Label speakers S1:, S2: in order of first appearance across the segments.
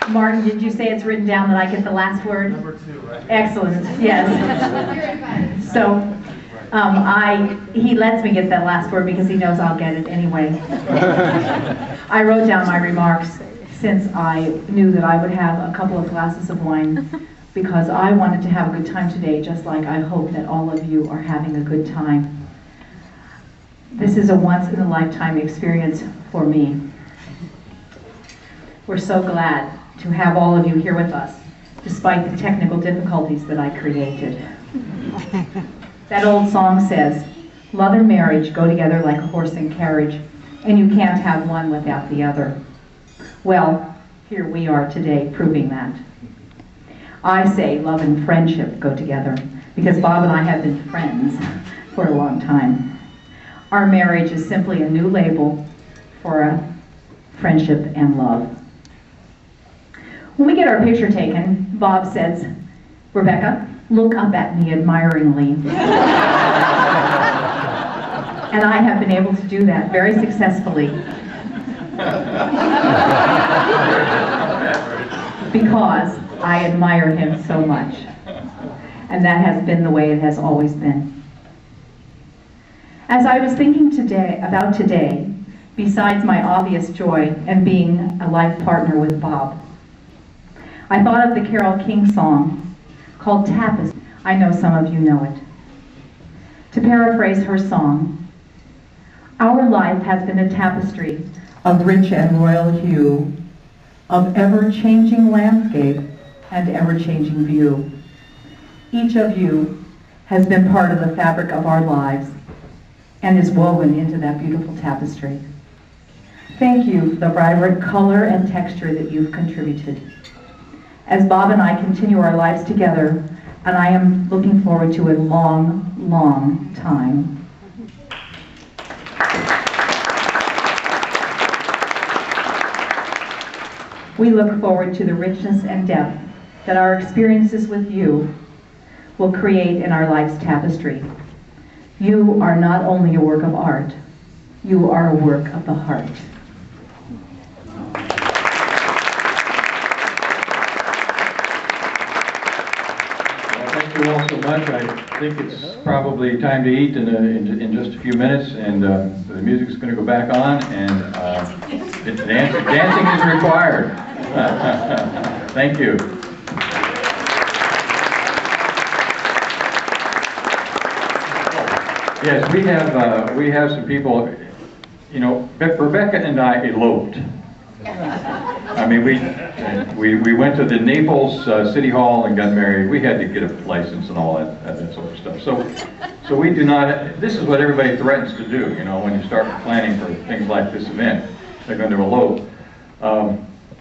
S1: Martin, did you say it's written down that I get the last word?
S2: Number 2, right?
S1: Excellent, yes. So, he lets me get that last word because he knows I'll get it anyway. I wrote down my remarks since I knew that I would have a couple of glasses of wine because I wanted to have a good time today, just like I hope that all of you are having a good time. This is a once-in-a-lifetime experience for me. We're so glad to have all of you here with us, despite the technical difficulties that I created. That old song says, love and marriage go together like a horse and carriage, and you can't have one without the other. Well, here we are today proving that. I say love and friendship go together because Bob and I have been friends for a long time. Our marriage is simply a new label for a friendship and love. When we get our picture taken, Bob says, Rebecca, look up at me admiringly. And I have been able to do that very successfully. Because I admire him so much. And that has been the way it has always been. As I was thinking about today, besides my obvious joy in being a life partner with Bob, I thought of the Carole King song called Tapestry. I know some of you know it. To paraphrase her song, our life has been a tapestry of rich and royal hue, of ever-changing landscape and ever-changing view. Each of you has been part of the fabric of our lives and is woven into that beautiful tapestry. Thank you for the vibrant color and texture that you've contributed. As Bob and I continue our lives together, and I am looking forward to a long, long time. We look forward to the richness and depth that our experiences with you will create in our life's tapestry. You are not only a work of art, you are a work of the heart.
S3: Thank you all so much. I think it's probably time to eat in just a few minutes, and the music's going to go back on, and dancing is required. Thank you. Yes, we have some people. You know, Rebecca and I eloped. I mean, we went to the Naples City Hall and got married. We had to get a license and all that sort of stuff. So we do not. This is what everybody threatens to do. You know, when you start planning for things like this event, they're going to elope.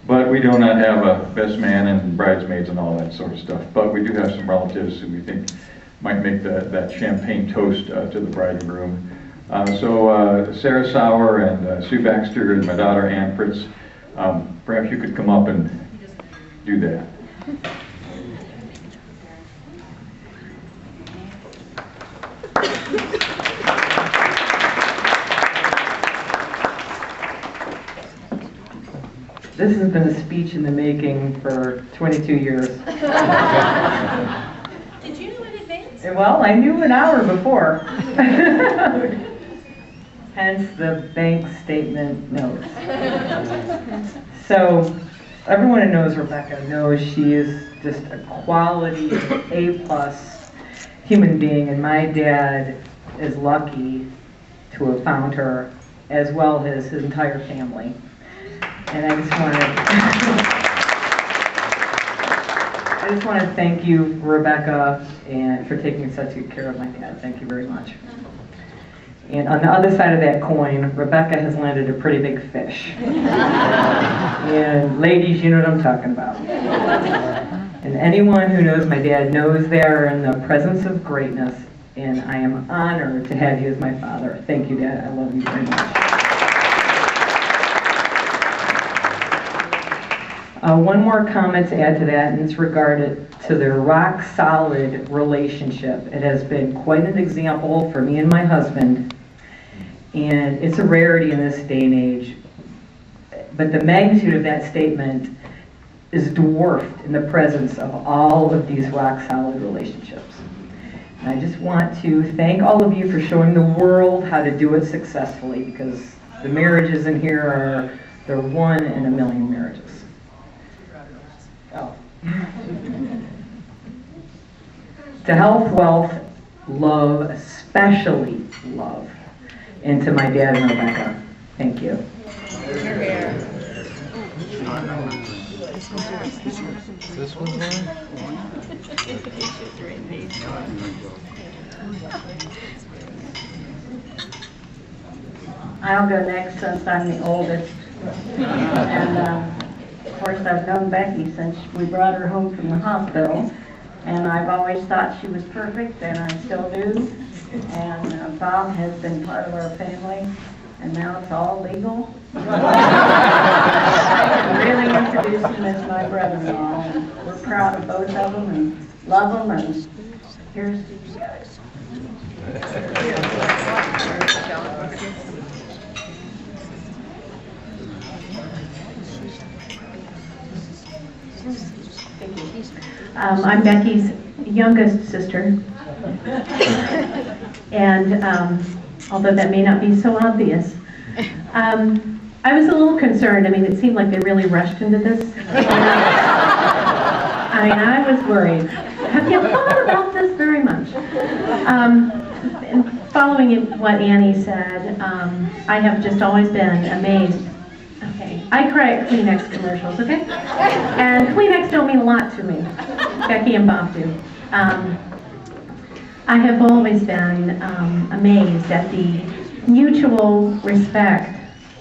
S3: But we do not have a best man and bridesmaids and all that sort of stuff. But we do have some relatives who we think might make that champagne toast to the bride and groom. So Sarah Sauer and Sue Baxter and my daughter Ann Fritz, perhaps you could come up and do that.
S4: This has been a speech in the making for 22 years.
S5: Did you know in advance?
S4: Well, I knew an hour before. Hence the bank statement notes. So everyone who knows Rebecca knows she is just a quality A+ human being, and my dad is lucky to have found her, as well as his entire family. And I just want to thank you, Rebecca, and for taking such good care of my dad. Thank you very much. And on the other side of that coin, Rebecca has landed a pretty big fish. And ladies, you know what I'm talking about. And anyone who knows my dad knows they are in the presence of greatness, and I am honored to have you as my father. Thank you, Dad. I love you very much. One more comment to add to that, and it's regarded to their rock-solid relationship. It has been quite an example for me and my husband And it's a rarity in this day and age. But the magnitude of that statement is dwarfed in the presence of all of these rock-solid relationships. And I just want to thank all of you for showing the world how to do it successfully, because the marriages in here they're 1 in a million marriages. Oh. To health, wealth, love, especially love. And to my dad and Rebecca, thank you.
S2: This one's on?
S5: I'll go next since I'm the oldest. And of course, I've known Becky since we brought her home from the hospital. And I've always thought she was perfect, and I still do. And Bob has been part of our family, and now it's all legal. I really introduce him as my brother-in-law, and we're proud of both of them and love them, and here's to you guys.
S1: I'm Becky's youngest sister, and although that may not be so obvious, I was a little concerned. I mean, it seemed like they really rushed into this. I mean, I was worried. Have you thought about this very much? And following what Annie said, I have just always been amazed. Okay, I cry at Kleenex commercials, okay? And Kleenex don't mean a lot to me. Becky and Bob do. I have always been amazed at the mutual respect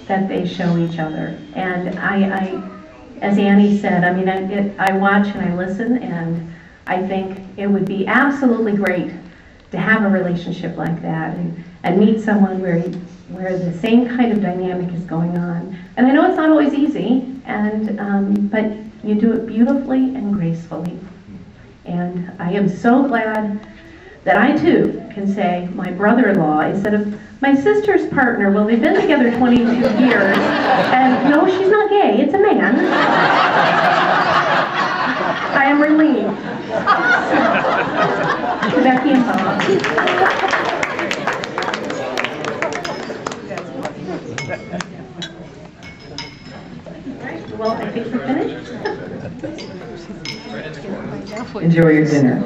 S1: that they show each other. And I as Annie said, I mean, I watch and I listen, and I think it would be absolutely great to have a relationship like that and meet someone where the same kind of dynamic is going on. And I know it's not always easy, but you do it beautifully and gracefully. And I am so glad that I too can say my brother-in-law instead of my sister's partner. Well, they've been together 22 years, and no, she's not gay, it's a man. I am relieved. Becky and Bob. Well, I think we're finished.
S4: Enjoy your dinner.